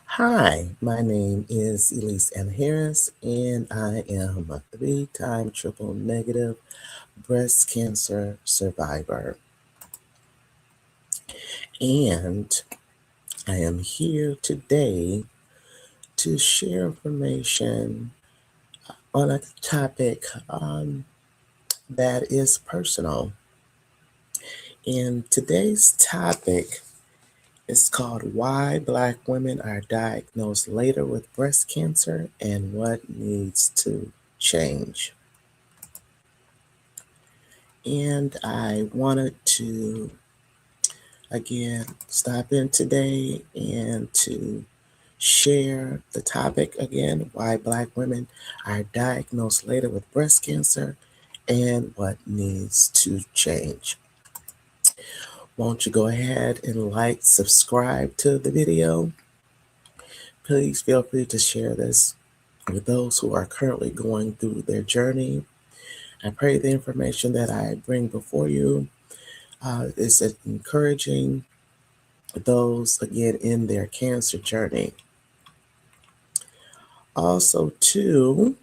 Hi, my name is Elise Harris, and I am a three-time triple negative breast cancer survivor. And I am here today to share information on a topic that is personal. And today's topic is called Why Black Women Are Diagnosed Later with Breast Cancer and What Needs to Change. And I wanted to again stop in today and to share the topic again, why Black women are diagnosed later with breast cancer and what needs to change. Won't you go ahead and subscribe to the video? Please feel free to share this with those who are currently going through their journey. I pray the information that I bring before you is encouraging those again in their cancer journey. Also, too,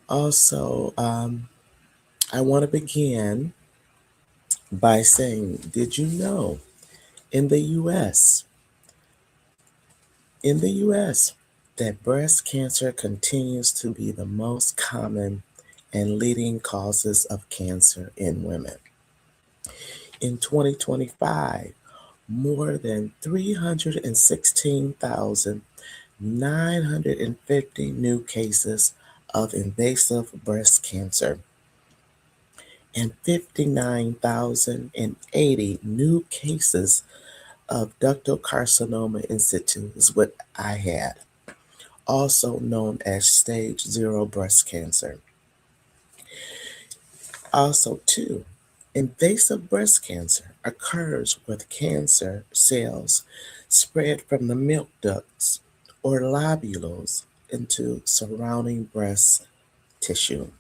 also, I want to begin by saying, did you know in the U.S., in the U.S., that breast cancer continues to be the most common and leading causes of cancer in women? In 2025, more than 316,950 new cases of invasive breast cancer and 59,080 new cases of ductal carcinoma in situ is what I had, also known as stage 0 breast cancer. Also, too, invasive breast cancer occurs with cancer cells spread from the milk ducts or lobules into surrounding breast tissue.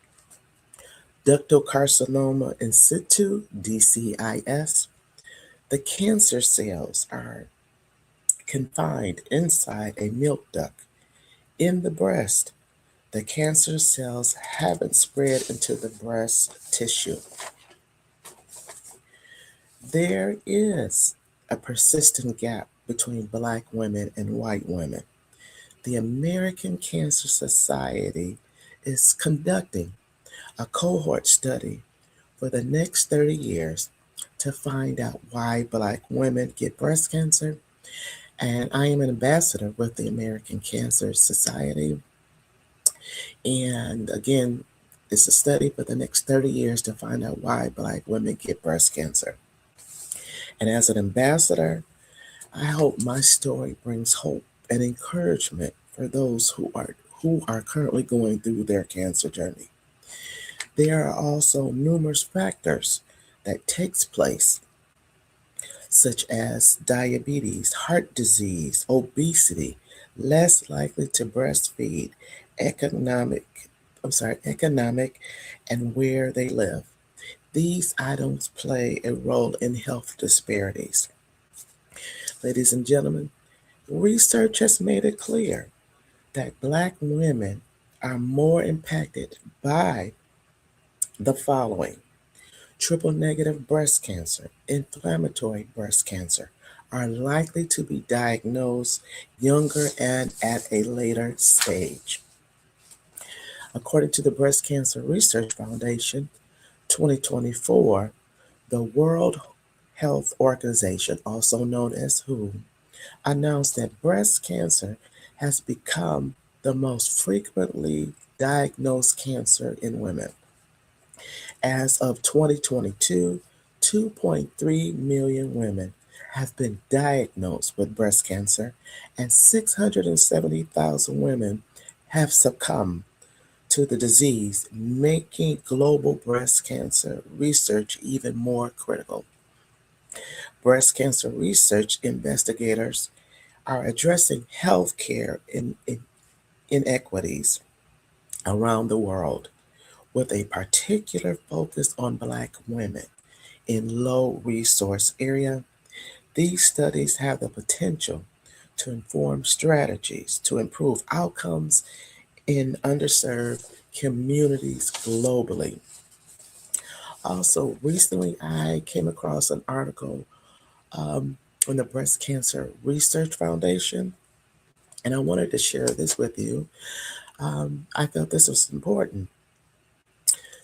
Ductal carcinoma in situ, DCIS, the cancer cells are confined inside a milk duct in the breast. The cancer cells haven't spread into the breast tissue. There is a persistent gap between Black women and white women. The American Cancer Society is conducting a cohort study for the next 30 years to find out why Black women get breast cancer. And I am an ambassador with the American Cancer Society. And again, it's a study for the next 30 years to find out why Black women get breast cancer. And as an ambassador, I hope my story brings hope and encouragement for those who are currently going through their cancer journey. There are also numerous factors that takes place, such as diabetes, heart disease, obesity, less likely to breastfeed, economic, economic, and where they live. These items play a role in health disparities. Ladies and gentlemen, research has made it clear that Black women are more impacted by the following: triple negative breast cancer, inflammatory breast cancer, are likely to be diagnosed younger and at a later stage. According to the Breast Cancer Research Foundation, 2024, the World Health Organization, also known as WHO, announced that breast cancer has become the most frequently diagnosed cancer in women. As of 2022, 2.3 million women have been diagnosed with breast cancer, and 670,000 women have succumbed to the disease, making global breast cancer research even more critical. Breast cancer research investigators are addressing healthcare inequities around the world with a particular focus on Black women in low resource area. These studies have the potential to inform strategies to improve outcomes in underserved communities globally. Also, recently I came across an article on the Breast Cancer Research Foundation, and I wanted to share this with you. I felt this was important.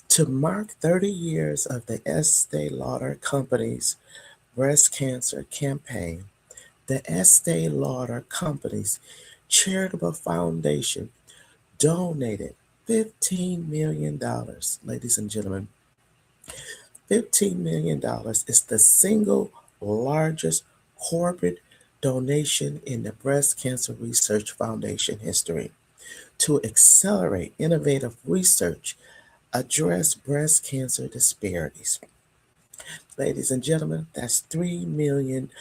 To mark 30 years of the Estee Lauder Company's breast cancer campaign, the Estee Lauder Company's charitable foundation donated $15 million. Ladies and gentlemen, $15 million is the single largest corporate donation in the Breast Cancer Research Foundation history to accelerate innovative research, address breast cancer disparities. Ladies and gentlemen, that's $3 million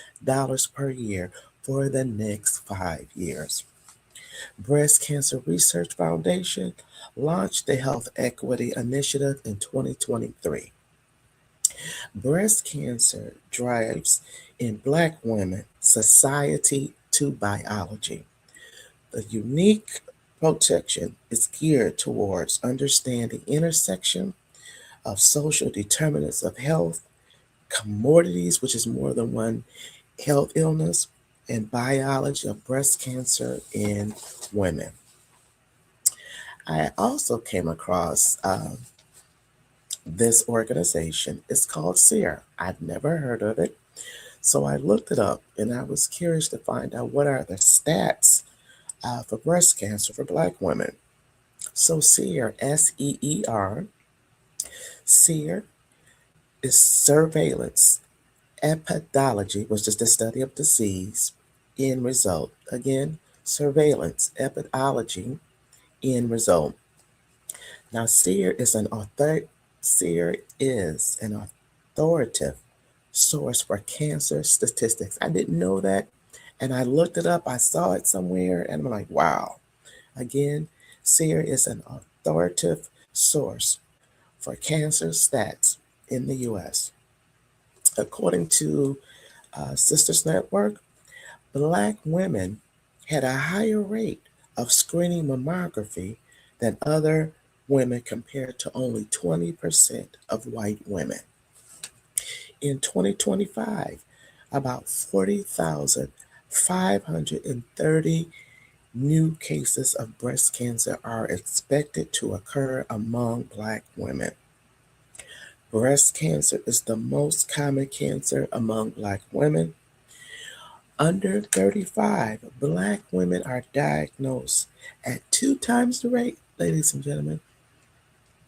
per year for the next 5 years. Breast Cancer Research Foundation launched the Health Equity Initiative in 2023. Breast cancer drives in Black women society to biology. The unique protection is geared towards understanding intersection of social determinants of health, commorbidities, which is more than one health illness, and biology of breast cancer in women. I also came across this organization. It's called SEER. I've never heard of it. So I looked it up and I was curious to find out what are the stats for breast cancer for Black women. So SEER, SEER, SEER is surveillance, epidemiology, which is the study of disease, end result. Again, surveillance, epidemiology, end result. Now, SEER is an authoritative source for cancer statistics. I didn't know that, and I looked it up. I saw it somewhere, and I'm like, wow. Again, SEER is an authoritative source for cancer stats in the U.S. According to Sisters Network, Black women had a higher rate of screening mammography than other women compared to only 20% of white women. In 2025, about 40,530 new cases of breast cancer are expected to occur among Black women. Breast cancer is the most common cancer among Black women. Under 35, Black women are diagnosed at 2 times the rate, ladies and gentlemen.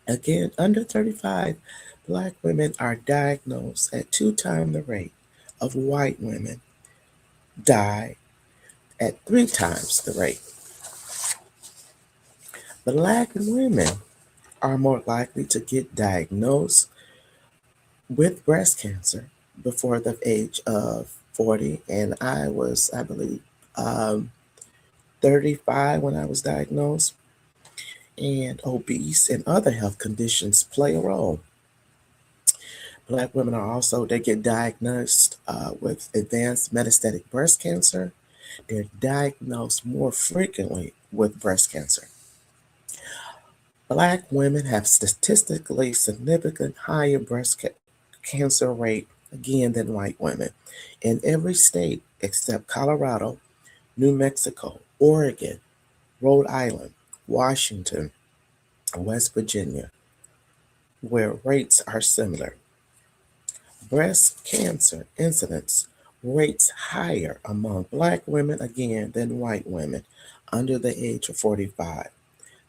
Again, under 35, Black women are diagnosed at 2 times the rate of white women, die at 3 times the rate. Black women are more likely to get diagnosed with breast cancer before the age of 40, and I was, I believe, 35 when I was diagnosed, and obese and other health conditions play a role. Black women are also, they get diagnosed with advanced metastatic breast cancer. They're diagnosed more frequently with breast cancer. Black women have statistically significant higher breast cancer rate, again, than white women. In every state except Colorado, New Mexico, Oregon, Rhode Island, Washington, West Virginia, where rates are similar. Breast cancer incidence rates higher among Black women again than white women under the age of 45.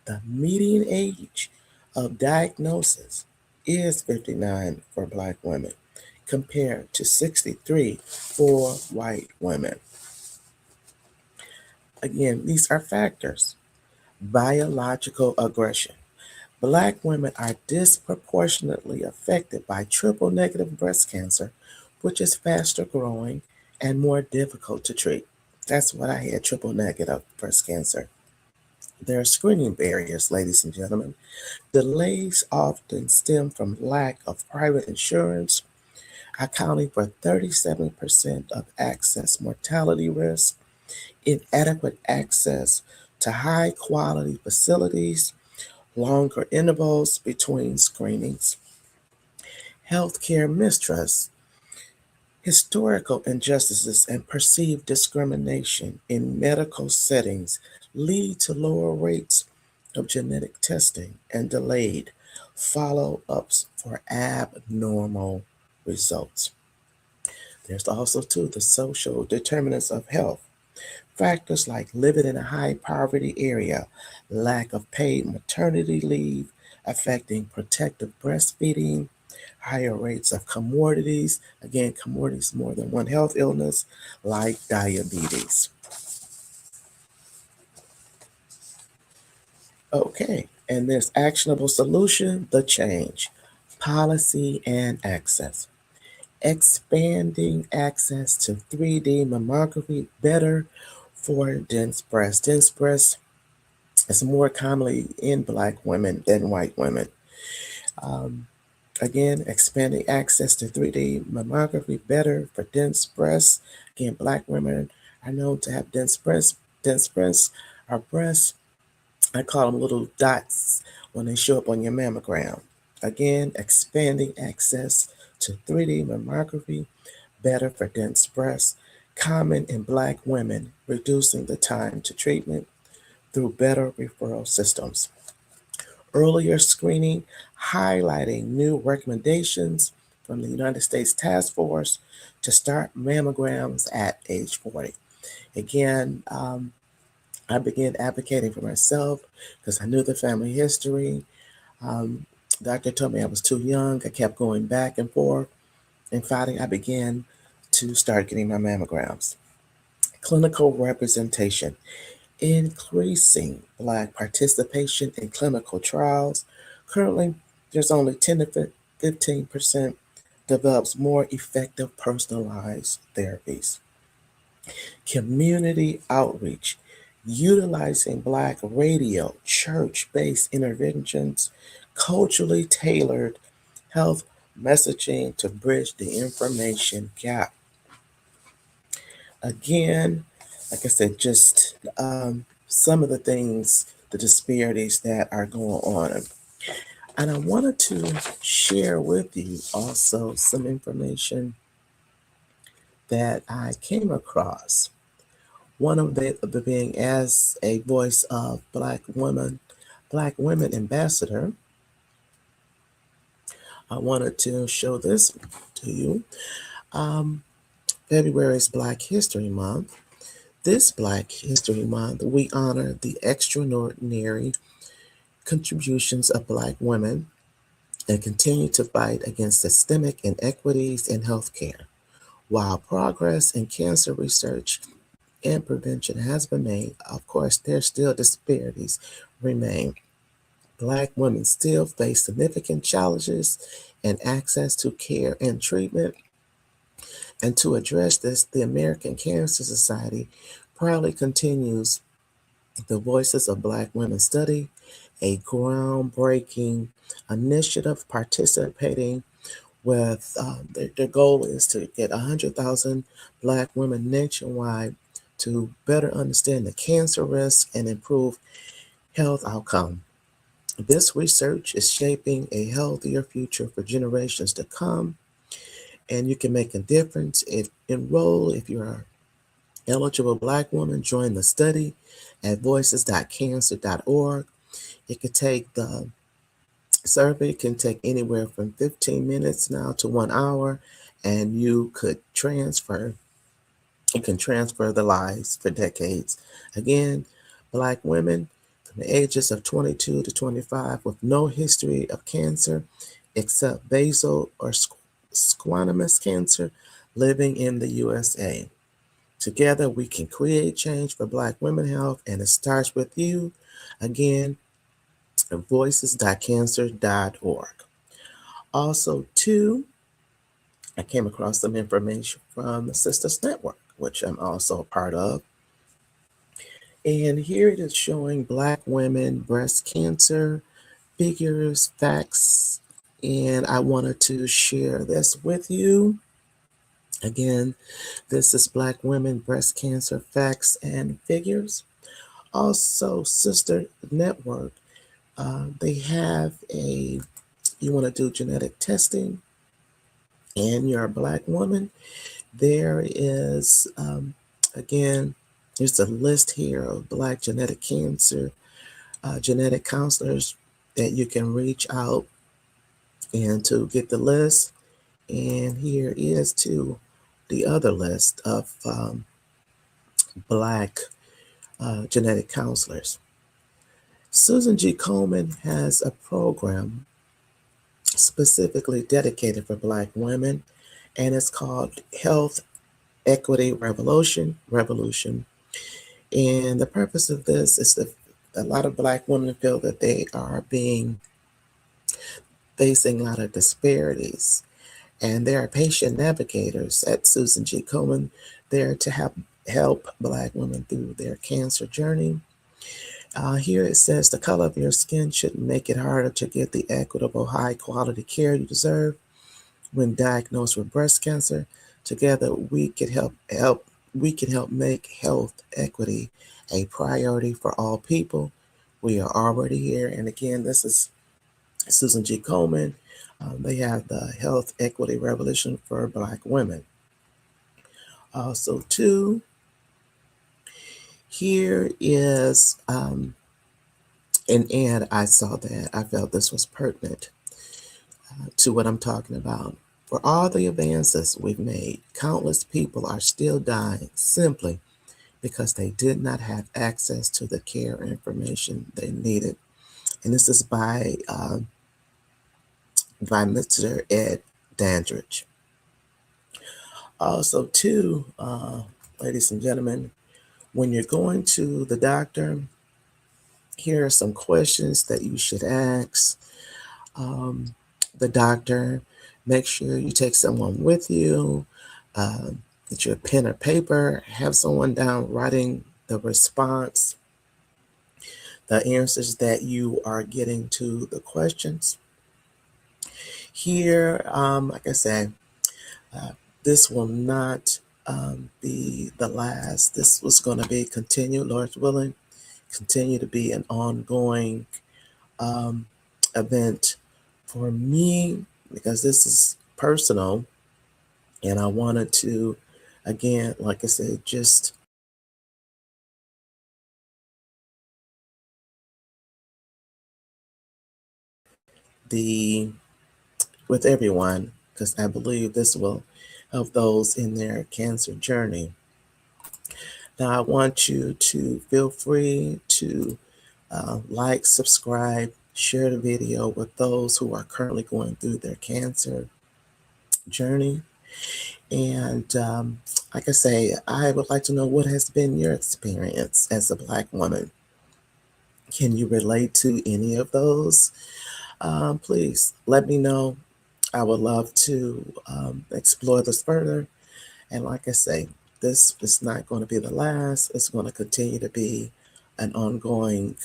The median age of diagnosis is 59 for Black women compared to 63 for white women. Again, these are factors. Biological aggression. Black women are disproportionately affected by triple negative breast cancer, which is faster growing and more difficult to treat. That's what I had, triple negative breast cancer. There are screening barriers, ladies and gentlemen. Delays often stem from lack of private insurance, accounting for 37% of excess mortality risk, inadequate access to high quality facilities, longer intervals between screenings, healthcare mistrust, historical injustices, and perceived discrimination in medical settings lead to lower rates of genetic testing and delayed follow ups for abnormal results. There's also, too, the social determinants of health. Factors like living in a high poverty area, lack of paid maternity leave, affecting protective breastfeeding, higher rates of comorbidity, again, comorbidity more than one health illness, like diabetes. Okay, and this actionable solution, the change, policy and access. Expanding access to 3D mammography better for dense breasts. Dense breasts is more commonly in Black women than white women. Um, Again, expanding access to 3D mammography better for dense breasts. Again, Black women are known to have dense breasts. Dense breasts are breasts, I call them little dots when they show up on your mammogram. Again, expanding access to 3D mammography better for dense breasts, common in Black women, reducing the time to treatment through better referral systems. Earlier screening, highlighting new recommendations from the United States Task Force to start mammograms at age 40. Again, I began advocating for myself because I knew the family history. Um, Doctor told me I was too young. I kept going back and forth. And finally, I began to start getting my mammograms. Clinical representation, increasing Black participation in clinical trials. Currently, there's only 10 to 15% develops more effective personalized therapies. Community outreach, utilizing Black radio, church based interventions, culturally tailored health messaging to bridge the information gap. Again, like I said, just some of the things, the disparities that are going on. And I wanted to share with you also some information that I came across. One of the being as a voice of Black women ambassador, I wanted to show this to you. Um, February is Black History Month. This Black History Month, we honor the extraordinary contributions of Black women and continue to fight against systemic inequities in healthcare. While progress in cancer research and prevention has been made, of course, there's still disparities remain. Black women still face significant challenges in access to care and treatment. And to address this, the American Cancer Society proudly continues the Voices of Black Women study, a groundbreaking initiative participating with their goal is to get 100,000 Black women nationwide to better understand the cancer risk and improve health outcome. This research is shaping a healthier future for generations to come, and you can make a difference if enroll if you're an eligible Black woman. Join the study at voices.cancer.org. It could take the survey can take anywhere from 15 minutes now to 1 hour, and you can transfer the lives for decades. Again, Black women from the ages of 22 to 25 with no history of cancer except basal or squamous cancer living in the USA. Together, we can create change for Black women health, and it starts with you. Again, voices.cancer.org. Also, two, I came across some information from the Sisters Network, which I'm also a part of. And here it is showing Black women breast cancer figures, facts, and I wanted to share this with you. Again, this is Black women breast cancer facts and figures. Also, Sister Network, they have you want to do genetic testing and you're a Black woman, there is, again, there's a list here of Black genetic cancer, genetic counselors that you can reach out and to get the list. And here is too the other list of Black genetic counselors. Susan G. Komen has a program specifically dedicated for Black women, and it's called Health Equity Revolution. And the purpose of this is that a lot of Black women feel that they are facing a lot of disparities. And there are patient navigators at Susan G. Komen there to help Black women through their cancer journey. Here it says the color of your skin shouldn't make it harder to get the equitable, high quality care you deserve when diagnosed with breast cancer. Together, we can help make health equity a priority for all people. We are already here, and again, this is Susan G. Komen. They have the Health Equity Revolution for Black women. Also, too, here is an ad I saw that I felt this was pertinent to what I'm talking about. For all the advances we've made, countless people are still dying simply because they did not have access to the care information they needed. And this is by Mr. Ed Dandridge. Also, too, ladies and gentlemen, when you're going to the doctor, here are some questions that you should ask the doctor. Make sure you take someone with you. Get your pen or paper. Have someone down writing the response, the answers that you are getting to the questions. Here, like I said, this will not be the last. This was going to be continued, Lord's willing, continue to be an ongoing event for me because this is personal. And I wanted to, again, like I said, just with everyone, because I believe this will help those in their cancer journey. Now, I want you to feel free to like, subscribe, share the video with those who are currently going through their cancer journey. And like I say, I would like to know what has been your experience as a Black woman. Can you relate to any of those? Please let me know. I would love to explore this further. And like I say, this is not going to be the last. It's going to continue to be an ongoing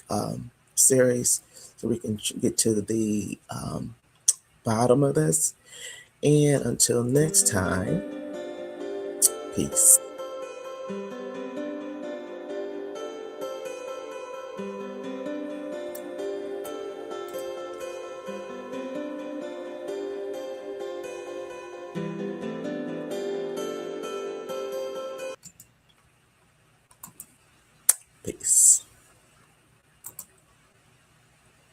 series so we can get to the bottom of this. And until next time, peace. Peace.